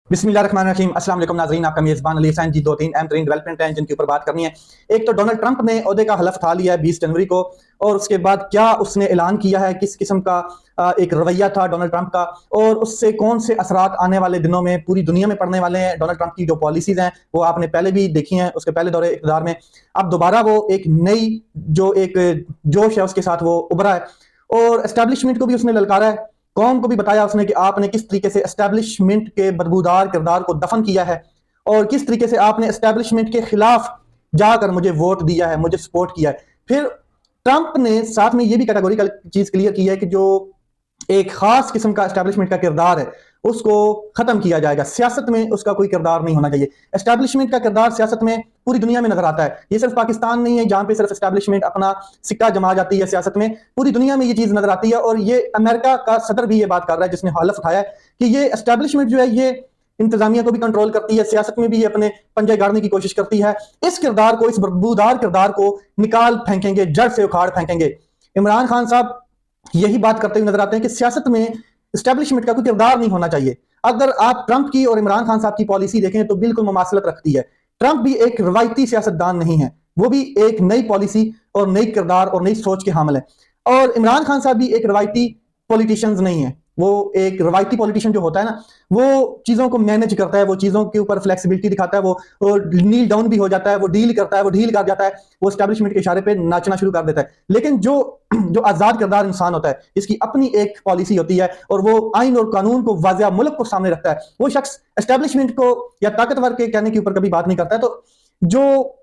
बिस्मिल्लाहिर्रहमानिर्रहीम। अस्सलाम वालेकुम नाज़रीन, आपका मेज़बान अली हसैन जी। दो तीन अहम तरीन डेवलपमेंट हैं जिनके ऊपर बात करनी है। एक तो डोनाल्ड ट्रंप ने ओहदे का हलफ उठा लिया है 20 जनवरी को, और उसके बाद क्या उसने ऐलान किया है, किस किस्म का एक रवैया था डोनाल्ड ट्रंप का, और उससे कौन से असरात आने वाले दिनों में पूरी दुनिया में पड़ने वाले हैं। डोनाल्ड ट्रंप की जो पॉलिसीज़ हैं वो आपने पहले भी देखी हैं, उसके पहले दौरे इक़्तिदार में। अब दोबारा वो एक नई जो एक जोश है उसके साथ वो उभरा है, और एस्टैब्लिशमेंट को भी उसने ललकारा है। कौम को भी बताया उसने कि आपने किस तरीके से एस्टैब्लिशमेंट के बदबूदार किरदार को दफन किया है, और किस तरीके से आपने एस्टैब्लिशमेंट के खिलाफ जाकर मुझे वोट दिया है, मुझे सपोर्ट किया है। फिर ट्रंप ने साथ में ये भी कैटेगोरिकल चीज क्लियर की है कि जो एक खास किस्म का एस्टैब्लिशमेंट का किरदार है उसको खत्म किया जाएगा। सियासत में उसका कोई किरदार नहीं होना चाहिए। एस्टैब्लिशमेंट का किरदार सियासत में पूरी दुनिया में नजर आता है। ये सिर्फ पाकिस्तान नहीं है जहां पे सिर्फ एस्टैब्लिशमेंट अपना सिक्का जमा जाती है सियासत में, पूरी दुनिया में ये चीज नजर आती है। और ये अमेरिका का सदर भी ये बात कर रहा है, जिसने हलफ उठाया है कि ये एस्टैब्लिशमेंट जो है ये इंतजामिया को भी कंट्रोल करती है, सियासत में भी ये अपने पंजे गाड़ने की कोशिश करती है। इस किरदार को, इस बदबूदार किरदार को निकाल फेंकेंगे, जड़ से उखाड़ फेंकेंगे। इमरान खान साहब यही बात करते हुए नजर आते हैं कि सियासत में एस्टैब्लिशमेंट का कोई किरदार नहीं होना चाहिए। अगर आप ट्रंप की और इमरान खान साहब की पॉलिसी देखें तो बिल्कुल मुमासलत रखती है। ट्रंप भी एक रवायती सियासतदान नहीं है, वो भी एक नई पॉलिसी और नई किरदार और नई सोच के हामिल है। और इमरान खान साहब भी एक रवायती पॉलिटिशियंस नहीं है। वो एक रवायती पॉलिटिशियन जो होता है ना, वो चीजों को मैनेज करता है, वो चीजों के ऊपर फ्लेक्सिबिलिटी दिखाता है, वो नील डाउन भी हो जाता है, वो डील करता है, वो डील कर जाता है, वो एस्टैब्लिशमेंट के इशारे पे नाचना शुरू कर देता है। लेकिन जो जो आजाद किरदार इंसान होता है, इसकी अपनी एक पॉलिसी होती है और वो आइन और कानून को वाज़ेह मुल्क को सामने रखता है, वो शख्स एस्टैब्लिशमेंट को या ताकतवर के कहने के ऊपर कभी बात नहीं करता है। तो जो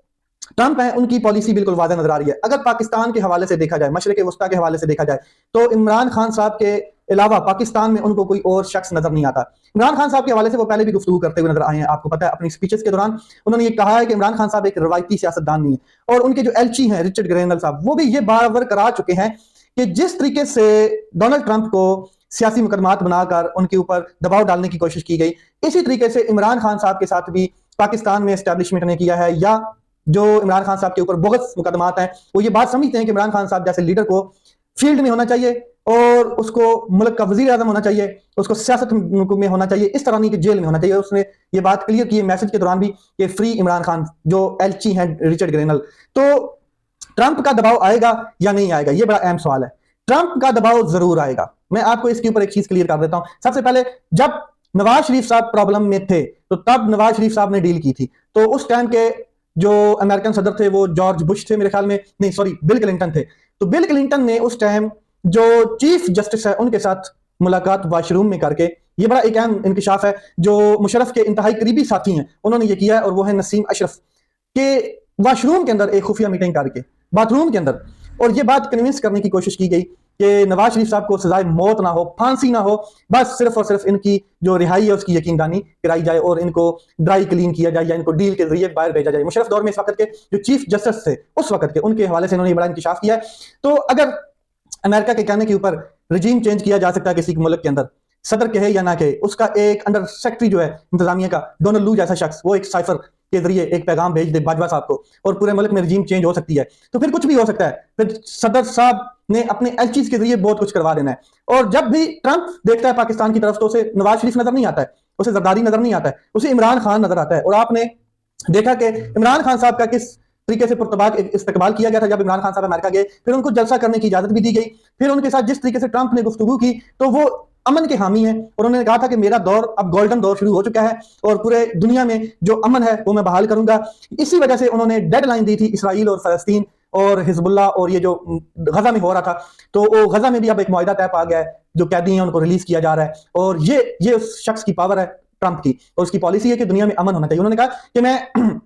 ट्रंप है उनकी पॉलिसी बिल्कुल वाज़ेह नजर आ रही है। अगर पाकिस्तान के हवाले से देखा जाए, मशरिक वस्ता के हवाले से देखा जाए, तो इमरान खान साहब के अलावा पाकिस्तान में उनको कोई और शख्स नजर नहीं आता। इमरान खान साहब के हवाले से वो पहले भी गुफ्तगू करते हुए नजर आए हैं, आपको पता है। अपनी स्पीचेस के दौरान उन्होंने ये कहा है कि इमरान खान साहब एक रवायती सियासतदान नहीं है। और उनके जो एलची हैं रिचर्ड ग्रेनल साहब, वो भी ये बार करा चुके हैं कि जिस तरीके से डोनाल्ड ट्रंप को सियासी मुकदमात बनाकर उनके ऊपर दबाव डालने की कोशिश की गई, इसी तरीके से इमरान खान साहब के साथ भी पाकिस्तान में एस्टैब्लिशमेंट ने किया है। या जो इमरान खान साहब के ऊपर बोगस मुकदमात हैं, वो ये बात समझते हैं कि इमरान खान साहब जैसे लीडर को फील्ड में होना चाहिए और उसको मुल्क का वजीर आजम होना चाहिए, उसको सियासत में होना चाहिए, इस तरह नहीं कि जेल में होना चाहिए। उसने ये बात क्लियर की है मैसेज के दौरान भी कि फ्री इमरान खान, जो एलची हैं रिचर्ड ग्रेनल। तो ट्रंप का दबाव आएगा या नहीं आएगा, ये बड़ा अहम सवाल है। ट्रंप का दबाव जरूर आएगा। मैं आपको इसके ऊपर एक चीज क्लियर कर देता हूं। सबसे पहले, जब नवाज शरीफ साहब प्रॉब्लम में थे तो तब नवाज शरीफ साहब ने डील की थी। तो उस टाइम के जो अमेरिकन सदर थे वो जॉर्ज बुश थे मेरे ख्याल में, नहीं सॉरी, बिल क्लिंटन थे। तो बिल क्लिंटन ने उस टाइम जो चीफ जस्टिस है उनके साथ मुलाकात वाशरूम में करके, ये बड़ा एक अहम इंकशाफ है, जो मुशर्रफ के इंतहाई करीबी साथी हैं उन्होंने ये किया है, और वो है नसीम अशरफ के वाशरूम के अंदर एक खुफिया मीटिंग करके, बाथरूम के अंदर। और ये बात कन्विंस करने की कोशिश की गई कि नवाज शरीफ साहब को सजाए मौत ना हो, फांसी ना हो, बस सिर्फ और सिर्फ इनकी जो रिहाई है उसकी यकीनदानी कराई जाए और इनको ड्राई क्लीन किया जाए या इनको डील के जरिए बाहर भेजा जाए। मुशर्रफ दौर में इस वक्त के जो चीफ जस्टिस थे उस वक्त के, उनके हवाले से इन्होंने बड़ा इंकशाफ किया है। तो अगर अमेरिका के कहने के ऊपर रजीम चेंज किया जा सकता है किसी मुल्क के अंदर, सदर कहे या ना कहे, उसका एक अंडर सेक्रेटरी जो है इंतजामिया का, डोनाल्ड लू जैसा शख्स, वो एक साइफर के जरिए एक पैगाम भेज दे बाजवा साहब को और पूरे मुल्क में रजीम चेंज हो सकती है। तो फिर कुछ भी हो सकता है। फिर सदर साहब ने अपने एलचीज के जरिए बहुत कुछ करवा देना है। और जब भी ट्रंप देखता है पाकिस्तान की तरफ तो उसे नवाज शरीफ नजर नहीं आता है, उसे जरदारी नजर नहीं आता है, उसे इमरान खान नजर आता है। और आपने देखा कि इमरान खान साहब का किस तरीके से पुरतबाक इस्तकबाल किया गया था जब इमरान खान साहब अमेरिका गए। फिर उनको जलसा करने की इजाजत भी दी गई। फिर उनके साथ जिस तरीके से ट्रंप ने गुफ्तगू की, तो वो अमन के हामी हैं और उन्होंने कहा था कि मेरा दौर अब गोल्डन दौर शुरू हो चुका है और पूरे दुनिया में जो अमन है वो मैं बहाल करूंगा। इसी वजह से उन्होंने डेडलाइन दी थी इसराइल और फलस्तीन और हिजबुल्लाह और ये जो गजा में हो रहा था। तो वो गजा में भी अब एक मुआहिदा तय पा गया है, जो कैदी हैं उनको रिलीज किया जा रहा है। और ये उस शख्स की पावर है ट्रंप की, और उसकी पॉलिसी है कि दुनिया में अमन होना चाहिए। उन्होंने कहा कि मैं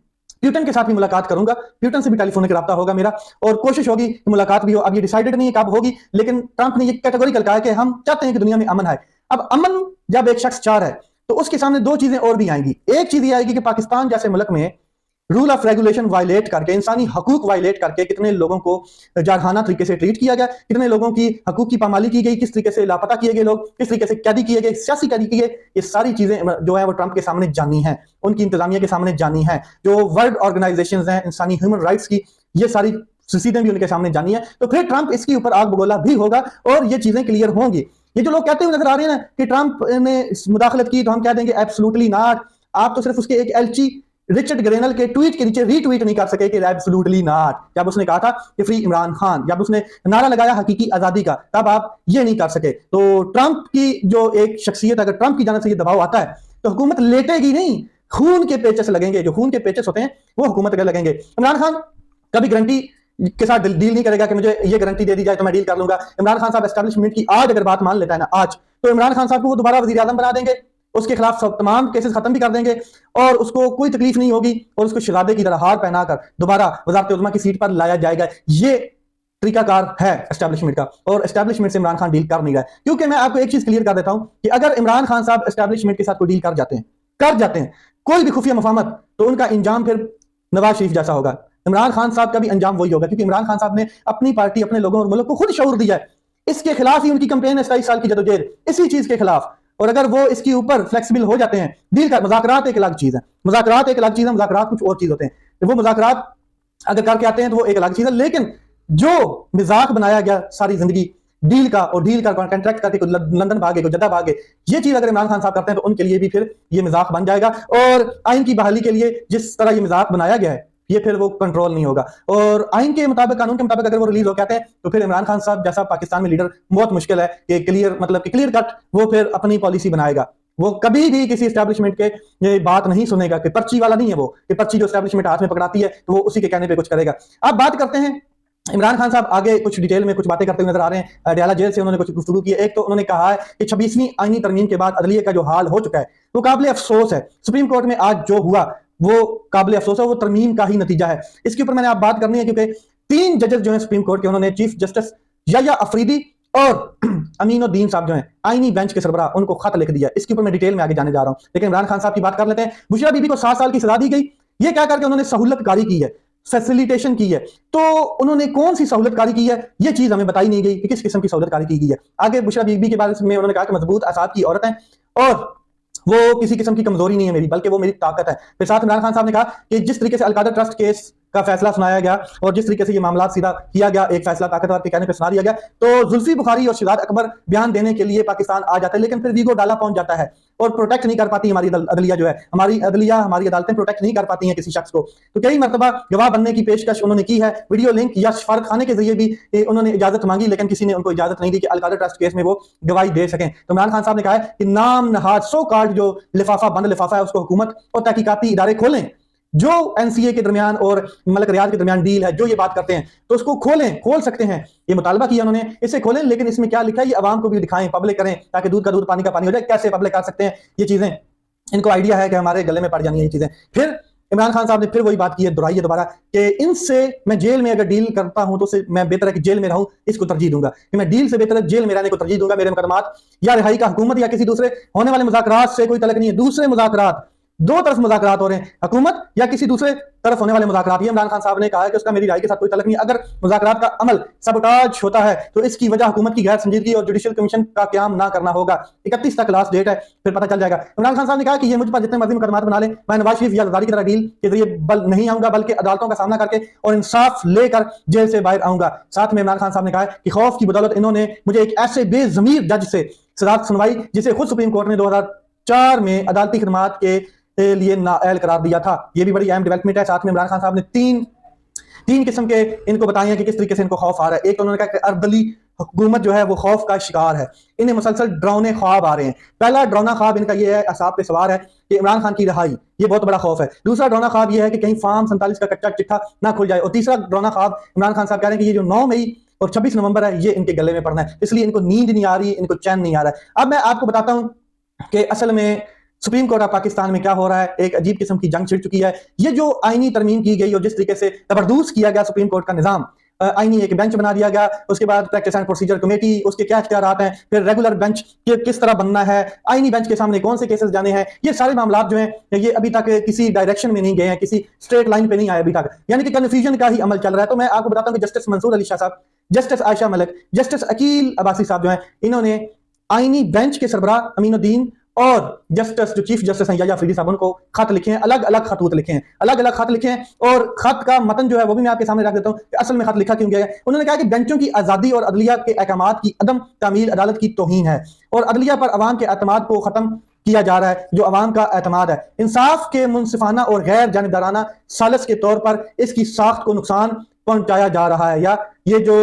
प्यूटन के साथ भी मुलाकात करूंगा, प्यूटन से भी टेलीफोनिक रब्ता होगा मेरा, और कोशिश होगी कि मुलाकात भी हो। अब ये डिसाइडेड नहीं है कब होगी, लेकिन ट्रंप ने ये कैटेगोरिकल कहा है कि हम चाहते हैं कि दुनिया में अमन है। अब अमन जब एक शख्स चाह रहा है तो उसके सामने दो चीजें और भी आएंगी। एक चीज ये आएगी कि पाकिस्तान जैसे मुल्क में रूल ऑफ रेगुलेशन वायलेट करके, इंसानी हकूक वायलेट करके कितने लोगों को जारहाना तरीके से ट्रीट किया गया, कितने लोगों की हकूक की पामाली की गई, किस तरीके से लापता किए गए लोग, किस तरीके से कैदी किए गए, सियासी कैदी किए। ये सारी चीजें जो है वो ट्रंप के सामने जानी है, उनकी इंतजामिया के सामने जानी है। जो वर्ल्ड ऑर्गेनाइजेशन हैं इंसानी ह्यूमन राइट्स की, ये सारी चीजें भी उनके सामने जानी है। तो फिर ट्रंप इसके ऊपर आग बगोला भी होगा और ये चीजें क्लियर होंगी। ये जो लोग कहते हुए नजर आ रहे हैं ना कि ट्रंप ने मुदाखलत की, तो हम कह देंगे एब्सोल्युटली नॉट। आप तो सिर्फ उसके एक एलची रिचर्ड ग्रेनल के ट्वीट के नीचे रीट्वीट नहीं कर सके कि एब्सोल्युटली नॉट, जब उसने कहा था कि फ्री इमरान खान, जब उसने नारा लगाया हकीकी आजादी का, तब आप ये नहीं कर सके। तो ट्रंप की जो एक शख्सियत, अगर ट्रंप की जाने से ये दबाव आता है तो हुकूमत लेटेगी नहीं, खून के पेचेस लगेंगे। जो खून के पेचेस होते हैं वो हुकूमत के लगेंगे। इमरान खान कभी गारंटी के साथ डील नहीं करेगा कि मुझे ये गारंटी दे दी जाए तो मैं डील कर लूंगा। इमरान खान साहब एस्टैब्लिशमेंट की आज अगर बात मान लेता है ना आज, तो इमरान खान साहब को वो दोबारा वजीर आजम बना देंगे, उसके खिलाफ सब तमाम केसेस खत्म भी कर देंगे और उसको कोई तकलीफ नहीं होगी और उसको शहजादे की तरह हार पहनाकर दोबारा वज़ारत उज़्मा की सीट पर लाया जाएगा। ये तरीकाकार है एस्टैब्लिशमेंट का, और एस्टैब्लिशमेंट से इमरान खान डील कर नहीं रहा है। क्योंकि मैं आपको एक चीज क्लियर कर देता हूं कि अगर इमरान खान साहब एस्टैब्लिशमेंट के साथ कोई डील कर जाते हैं कोई भी खुफिया मुफाहमत, तो उनका इंजाम फिर नवाज शरीफ जैसा होगा। इमरान खान साहब का भी अंजाम वही होगा, क्योंकि इमरान खान साहब ने अपनी पार्टी, अपने लोगों और मुल्क को खुद शऊर दिया है। इसके खिलाफ ही उनकी कंपेन है 27 साल की जदोजहद, इसी चीज के खिलाफ। और अगर वो इसके ऊपर फ्लेक्सिबल हो जाते हैं, डील का मुज़ाकरात एक अलग चीज है, मुज़ाकरात एक अलग चीज है, मुज़ाकरात कुछ और चीज होते हैं। तो वो मुज़ाकरात अगर करके आते हैं तो वो एक अलग चीज है, लेकिन जो मिजाक बनाया गया सारी जिंदगी डील का, और डील का कॉन्ट्रैक्ट करके कोई लंदन भागे, कोई जद्दा भागे, ये चीज अगर इमरान खान साहब करते हैं तो उनके लिए भी फिर ये मजाक बन जाएगा। और आइन की बहाली के लिए जिस तरह ये मजाक बनाया गया है, ये फिर वो कंट्रोल नहीं होगा। और आइन के मुताबिक, कानून के मुताबिक अगर वो रिलीज हो कहते हैं तो फिर इमरान खान साहब जैसा पाकिस्तान में लीडर बहुत मुश्किल है कि क्लियर कट वो फिर अपनी पॉलिसी बनाएगा। वो कभी भी किसी एस्टैब्लिशमेंट के ये बात नहीं सुनेगा, कि पर्ची वाला नहीं है वो, कि पर्ची जो एस्टैब्लिशमेंट हाथ में पकड़ाती है तो वो उसी के कहने पे कुछ करेगा। अब बात करते हैं इमरान खान साहब आगे कुछ डिटेल में कुछ बातें करते हुए नजर आ रहे हैं। अडयाला जेल से उन्होंने कुछ गुफ्तगू की है। एक तो उन्होंने कहा है कि 26वीं आईनी तरमीम के बाद अदलिया का जो हाल हो चुका है वो काबिल अफसोस है। सुप्रीम कोर्ट में आज जो हुआ वो काबिल अफसोस है, वो तरमीम का ही नतीजा है। इसके ऊपर मैंने आप बात करनी है, क्योंकि 3 जजेस जो है सुप्रीम कोर्ट के, उन्होंने चीफ जस्टिस याया अफरीदी और अमीनुद्दीन साहब जो है आईनी बेंच के सरबराह, उनको खत लिख दिया। इसके ऊपर मैं डिटेल में आगे जाने जा रहा हूं, लेकिन इमरान खान साहब की बात कर लेते हैं। बुशरा बीबी को 7 साल की सजा दी गई, ये क्या करके उन्होंने सहूलतकारी की है, फैसिलिटेशन की है। तो उन्होंने कौन सी सहूलतकारी की है, ये चीज हमें बताई नहीं गई कि किस किस्म की सहूलतकारी की गई है। आगे बुशरा बीबी के बारे में उन्होंने कहा कि मजबूत असाब की औरत है और वो किसी किस्म की कमजोरी नहीं है मेरी, बल्कि वो मेरी ताकत है। फिर साथ इमरान खान साहब ने कहा कि जिस तरीके से अलकादा ट्रस्ट केस का फैसला सुनाया गया और जिस तरीके से ये मामला सीधा किया गया, एक फैसला ताकतवर के कहने पे सुना दिया गया, तो जुल्फी बुखारी और शिदात अकबर बयान देने के लिए पाकिस्तान आ जाते हैं, लेकिन फिर वीगो डाला पहुंच जाता है और प्रोटेक्ट नहीं कर पाती हमारी अदलिया जो है, हमारी अदलिया, हमारी अदालतें प्रोटेक्ट नहीं कर पाती हैं किसी शख्स को। तो कई मरतबा गवाह बनने की पेशकश उन्होंने की है, वीडियो लिंक या सफारत खाने के जरिए भी उन्होंने इजाजत मांगी, लेकिन किसी ने उनको इजाजत नहीं दी कि अलकादा ट्रस्ट केस में वो गवाही दे सकें। तो इमरान खान साहब ने कहा है कि नाम नहाज सो कार्ड जो लिफाफा, बंद लिफाफा है, उसको हुकूमत और तहकीकाती इदारे खोलें। जो एनसीए के दरमियान और मलक रियाद के दरमियान डील है, जो ये बात करते हैं, तो उसको खोल सकते हैं। ये मुतालबा किया उन्होंने, इसे खोलें, लेकिन इसमें क्या लिखा है ये आवाम को भी दिखाएं, पब्लिक करें, ताकि दूध का दूध पानी का पानी हो जाए। कैसे पब्लिक कर सकते हैं ये चीजें, इनको आइडिया है कि हमारे गले में पड़ जानी है ये चीजें। फिर इमरान खान साहब ने फिर वही बात की है, दोहराई है दोबारा, कि इनसे मैं जेल में अगर डील करता हूं तो मैं बेहतर है कि जेल में रहूं, इसको तरजीह दूंगा, कि मैं डील से बेहतर जेल में रहने को तरजीह दूंगा। मेरे मुकदमात या रिहाई का हुकूमत या किसी दूसरे होने वाले मुज़ाकरात से कोई तल्लुक नहीं है। दूसरे मुज़ाकरात, दो तरफ मुज़ाकरात हो रहे हैं, हुकूमत या किसी दूसरे तरफ होने वाले मुज़ाकरात। ये इमरान खान साहब ने कहा है कि उसका मेरी राय के साथ कोई तल्लुक नहीं है। अगर मुज़ाकरात का अमल सबोटाज होता है तो इसकी वजह हुकूमत की गैर संजीदगी और जुडिशियल कमीशन का क्याम ना करना होगा। 31 तक लास्ट डेट है, फिर पता चल जाएगा। इमरान खान साहब ने कहा कि ये मुझ पर जितने मर्जी मुकदमात बना ले, मैं नवाज शरीफ या जरदारी की तरह डील के जरिए बल नहीं आऊंगा, बल्कि अदालतों का सामना करके और इंसाफ लेकर जेल से बाहर आऊंगा। साथ में इमरान खान साहब ने कहा कि खौफ की बदौलत इन्होंने मुझे एक ऐसे बेजमीर जज से सजा सुनवाई जिसे खुद सुप्रीम कोर्ट ने 2004 में अदालती खिदमात के लिए नाअहल करार दिया था। ये भी बड़ी अहम डेवलपमेंट है। साथ में इमरान खान साहब ने तीन किस्म के इनको बताया कि किस तरीके से इनको खौफ आ रहा है। एक तो उन्होंने कहा कि अर्दली हुकूमत जो है वो खौफ का शिकार है, इन्हें मुसलसल डरावने ख्वाब आ रहे हैं। पहला डरावना ख्वाब इनका ये है, असाब पे सवार है, कि इमरान खान की रिहाई, ये बहुत बड़ा खौफ है। दूसरा डरावना ख्वाब ये है कि कहीं फार्म 47 का कच्चा चिट्ठा ना खुल जाए। और तीसरा डरावना ख्वाब इमरान खान साहब कह रहे हैं कि ये जो 9 मई और 26 नवंबर है, ये इनके गले में पड़ना है, इसलिए इनको नींद नहीं आ रही, इनको चैन नहीं आ रहा है। अब मैं आपको बताता हूं कि असल में सुप्रीम कोर्ट ऑफ पाकिस्तान में क्या हो रहा है। एक अजीब किस्म की जंग छिड़ चुकी है। ये जो आईनी तरमीम की गई और जिस तरीके से जबरदस्त किया गया सुप्रीम कोर्ट का निजाम, आईनी एक बेंच बना दिया गया, उसके बाद प्रैक्टिस एंड प्रोसीजर कमेटी, उसके क्या इख्तियारात हैं, फिर रेगुलर बेंच किस तरह बनना है, आईनी बेंच के सामने कौन से केसेस जाने हैं, ये सारे मामला जो हैं ये अभी तक किसी डायरेक्शन में नहीं गए हैं, किसी स्ट्रेट लाइन पे नहीं आए अभी तक, यानी कि कंफ्यूजन का ही अमल चल रहा है। तो मैं आपको बताता हूँ कि जस्टिस मंसूर अली शाह साहब, जस्टिस आयशा मलिक, जस्टिस अकील अब्बासी साहब जो है, इन्होंने आईनी बेंच के सरबराह अमीनुद्दीन और जस्टिस जो चीफ जस्टिस हैं याया अफरीदी साहब, उनको खत लिखे हैं, अलग अलग खतूत लिखे हैं, अलग अलग खत लिखे हैं। और खत का मतन जो है वो भी मैं आपके सामने रख देता हूं कि असल में खत लिखा क्यों गया है। उन्होंने कहा कि बेंचों की आजादी और अदलिया के अहकामात की अदम तामील अदालत की तौहीन है और अदलिया पर अवाम के एतमाद को खत्म किया जा रहा है, जो अवाम का एतमाद है। इंसाफ के मुनसिफाना और गैर जानिबदाराना सालिस के तौर पर इसकी साख्त को नुकसान पहुंचाया जा रहा है, या ये जो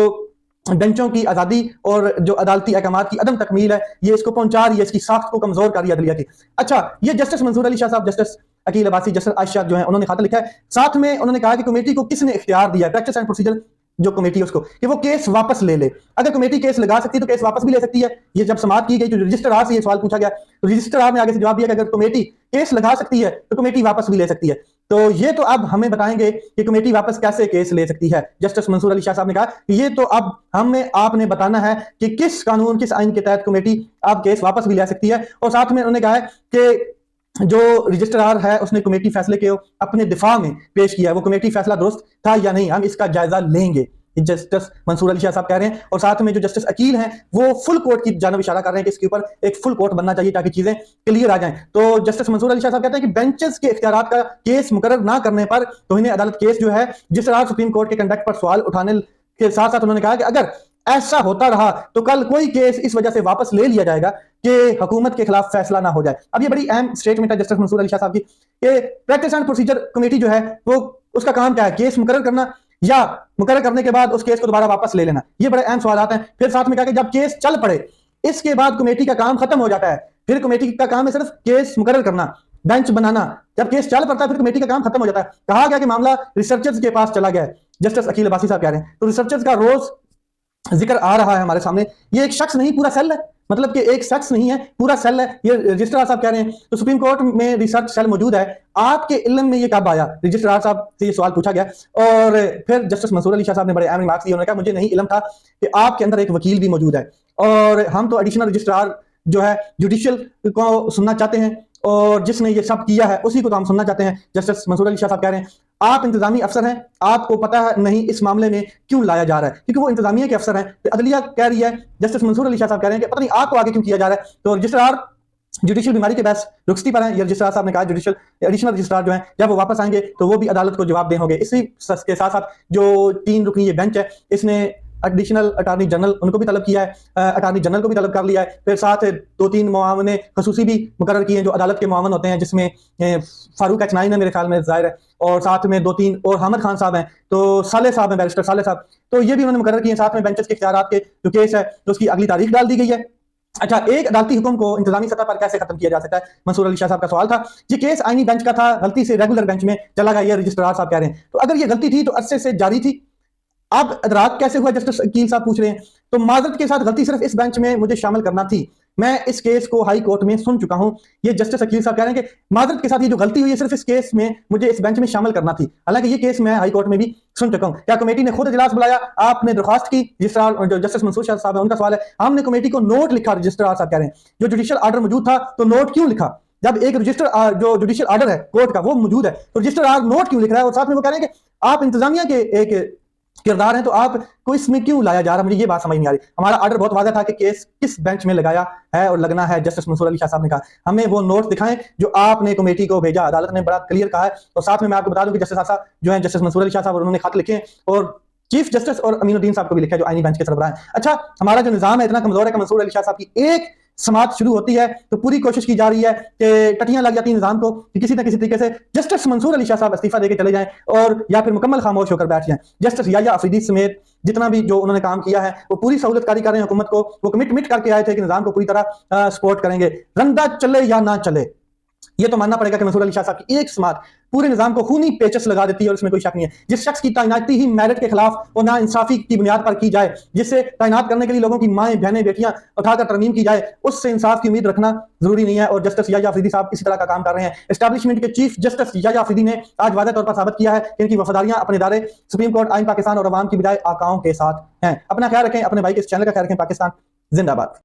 बेंचों की आजादी और जो अदालती अहकामात की अदम तकमील है ये इसको पहुंचा रही है, इसकी साख्त को कमजोर कर रही है अदलिया की। अच्छा, ये जस्टिस मंसूर अली शाह साहब, जस्टिस अकील अब्बासी, जस्टिस आयशा जो है, उन्होंने खत लिखा है। साथ में उन्होंने कहा कि कमेटी को किसने इख्तियार दिया, प्रैक्टिस एंड प्रोसीजर जो कमेटी है उसको, कि वो केस वापस ले ले। अगर कमेटी केस लगा सकती है तो केस वापस भी ले सकती है। ये जब समाप्त की गई तो रजिस्ट्रार से ये सवाल पूछा गया, तो रजिस्ट्रार ने आगे से जवाब दिया कि अगर कमेटी केस लगा सकती है तो कमेटी वापस भी ले सकती है। तो ये तो अब हमें बताएंगे कि कमेटी वापस कैसे केस ले सकती है। जस्टिस मंसूर अली शाह साहब ने कहा कि ये तो अब हमें आपने बताना है कि किस कानून, किस आइन के तहत कमेटी अब केस वापस भी ले सकती है। और साथ में उन्होंने कहा है कि जो रजिस्ट्रार है उसने कमेटी फैसले के अपने दिफा में पेश किया है, वो कमेटी फैसला दुरुस्त था या नहीं, हम इसका जायजा लेंगे, जस्टिस मंसूर अली शाह साहब कह रहे हैं। और साथ में जो जस्टिस अकील हैं वो फुल कोर्ट की जानब इशारा कर रहे हैं कि इसके ऊपर एक फुल कोर्ट बनना चाहिए ताकि चीजें क्लियर आ जाएं। तो जस्टिस मंसूर अली शाह साहब कहते हैं कि बेंचेस के इख्तियारात का केस मुकर्रर ना करने पर तौहीन अदालत केस जो है जिस तरह सुप्रीम कोर्ट के कंडक्ट पर सवाल उठाने के साथ साथ उन्होंने कहा कि अगर ऐसा होता रहा तो कल कोई केस इस वजह से वापस ले लिया जाएगा कि हुकूमत के खिलाफ फैसला ना हो जाए। अब ये बड़ी अहम स्टेटमेंट है जस्टिस मंसूर अली शाह साहब की कि प्रैक्टिस एंड प्रोसीजर कमेटी जो है वो उसका काम क्या है, केस मुकर्रर करना या मुकर्रर करने के बाद उस केस को दोबारा वापस ले लेना। ये बड़े अहम सवाल आते हैं। फिर साथ में कहा कि जब केस चल पड़े इसके बाद कमेटी का काम खत्म हो जाता है, फिर कमेटी का काम है सिर्फ केस मुकर्रर करना, बेंच बनाना। जब केस चल पड़ता है फिर कमेटी का काम खत्म हो जाता है। कहा गया कि मामला रिसर्चर्स के पास चला गया है, जस्टिस अकील अब्बासी साहब कह रहे हैं। तो रिसर्चर्स का रोज जिक्र आ रहा है हमारे सामने। ये एक शख्स नहीं पूरा सेल है, मतलब कि एक शख्स नहीं है पूरा सेल है, ये रजिस्ट्रार साहब कह रहे हैं। तो सुप्रीम कोर्ट में रिसर्च सेल मौजूद है, आपके इल्म में ये कब आया? रजिस्ट्रार साहब से ये सवाल पूछा गया। और फिर जस्टिस मंसूर अली शाह साहब ने बड़े अहम रिमार्क्स दिए। उन्होंने कहा मुझे नहीं इल्म था कि आपके अंदर एक वकील भी मौजूद है और हम तो एडिशनल रजिस्ट्रार जो है जुडिशियल को सुनना चाहते हैं और जिसने ये सब किया है उसी को तो हम सुनना चाहते हैं। जस्टिस मंसूर अली शाह साहब कह रहे हैं आप इंतजामी अफसर हैं, आपको पता है नहीं इस मामले में क्यों लाया जा रहा है, क्योंकि वो इंतजामिया के अफसर हैं। तो अदलिया कह रही है, जस्टिस मंसूर अली शाह साहब कह रहे हैं कि पता नहीं आपको आगे क्यों किया जा रहा है। तो रजिस्ट्रार जुडिशियल बीमारी के बहस रुखसती पर है। ये रजिस्ट्रार साहब ने कहा जुडिशियल एडिशनल रजिस्ट्रार जो है जब वो वापस आएंगे तो वो भी अदालत को जवाब दे होंगे। इसी के साथ साथ जो 3 रुकनी ये बेंच है इसने एडिशनल अटार्नी जनरल उनको भी तलब किया है, अटार्नी जनरल को भी तलब कर लिया है। फिर साथ 2-3 मुआवने खसूसी भी मुकर्रर किए हैं जो अदालत के मुआवन होते हैं, जिसमें फारूक एच9 है मेरे ख्याल में जाहिर है, और साथ में 2-3 और हामिद खान साहब हैं, तो साले साहब हैं, बैरिस्टर साले साहब, तो ये भी उन्होंने मुकर्रर किए हैं। साथ में बेंचेस के इख्तियारात के जो केस है तो उसकी अगली तारीख डाल दी गई है। अच्छा, एक अदालती हुक्म को इंतजामी सतह पर कैसे खत्म किया जा सकता है, मंसूर अली शाह साहब का सवाल था। ये केस आईनी बेंच का था, गलती से रेगुलर बेंच में चला गया, ये रजिस्ट्रार साहब कह रहे हैं। तो अगर ये गलती थी तो अरसे से जारी थी, अब अदराक कैसे हुआ, जस्टिस अकील साहब पूछ रहे हैं। तो माजरत के साथ गलती सिर्फ इस बेंच में मुझे शामिल करना थी, मैं इस केस को हाई कोर्ट में सुन चुका हूं। ये जस्टिस अकील साहब कह रहे हैं कि माजरत के साथ ये जो गलती हुई है सिर्फ इस केस में मुझे इस बेंच में शामिल करना थी, हालांकि ये केस मैं हाई कोर्ट में भी सुन चुका हूं। क्या कमेटी ने खुद इजलास बुलाया, आपने दरखास्त की, रजिस्ट्रार जो जस्टिस मंसूर शाह साहब है उनका सवाल है, हमने कमेटी को नोट लिखा, रजिस्ट्रार साहब कह रहे हैं जो जुडिशियल आर्डर मौजूद था तो नोट क्यों लिखा? जब एक रजिस्टर जो जुडिशियल आर्डर है कोर्ट का वो मौजूद है तो रजिस्ट्रार नोट क्यों लिख रहा है? और साथ में वो कह रहे हैं कि आप इंतजामिया के एक किरदार है तो आपको इसमें क्यों लाया जा रहा? मुझे ये बात समझ नहीं आ रही। हमारा ऑर्डर बहुत वाज़ेह था कि केस किस बेंच में लगाया है और लगना है। जस्टिस मंसूर अली शाह साहब ने कहा हमें वो नोट दिखाएं जो आपने कमेटी को भेजा, अदालत ने बड़ा क्लियर कहा है। और साथ में मैं आपको बता दूं कि जस्टिस साहब जो है जस्टिस मंसूर अली शाह साहब उन्होंने खत लिखे हैं और चीफ जस्टिस और अमीनुद्दीन साहब को भी लिखा है जो आईनी बेंच के सरबराह हैं। अच्छा, हमारा जो निजाम है इतना कमजोर है कि मंसूर अली शाह साहब की एक समात शुरू होती है तो पूरी कोशिश की जा रही है कि टटियां लग जाती हैं निजाम को कि किसी न किसी तरीके से जस्टिस मंसूर अली शाह साहब इस्तीफा देके चले जाएं और या फिर मुकम्मल खामोश होकर बैठ जाएं। जस्टिस याया अफरीदी समेत जितना भी जो उन्होंने काम किया है वो पूरी सहूलतकारी कर रहे हैं हुकूमत को, वो कमिटमेंट करके आए थे कि निजाम को पूरी तरह सपोर्ट करेंगे, रंदा चले या ना चले। ये तो मानना पड़ेगा कि मंसूर अली शाह साहब की एक समात पूरे निजाम को खूनी पेचस लगा देती है और इसमें कोई शक नहीं है। जिस शख्स की तैनाती ही मेरिट के खिलाफ और ना इंसाफी की बुनियाद पर की जाए, जिससे तैनात करने के लिए लोगों की माएं बहनें बेटियां उठाकर तरमीम की जाए, उससे इंसाफ की उम्मीद रखना जरूरी नहीं है। और जस्टिस याया अफरीदी साहब इसी तरह का काम कर रहे हैं। एस्टैब्लिशमेंट के चीफ जस्टिस याया अफरीदी ने आज वाज़ेह तौर पर साबित किया है कि इनकी वफादारियां अपने इदारे सुप्रीम कोर्ट, आइन पाकिस्तान और अवाम की बजाय आकाओं के साथ हैं। अपना ख्याल रखें, अपने भाई के इस चैनल का ख्याल रखें। पाकिस्तान जिंदाबाद।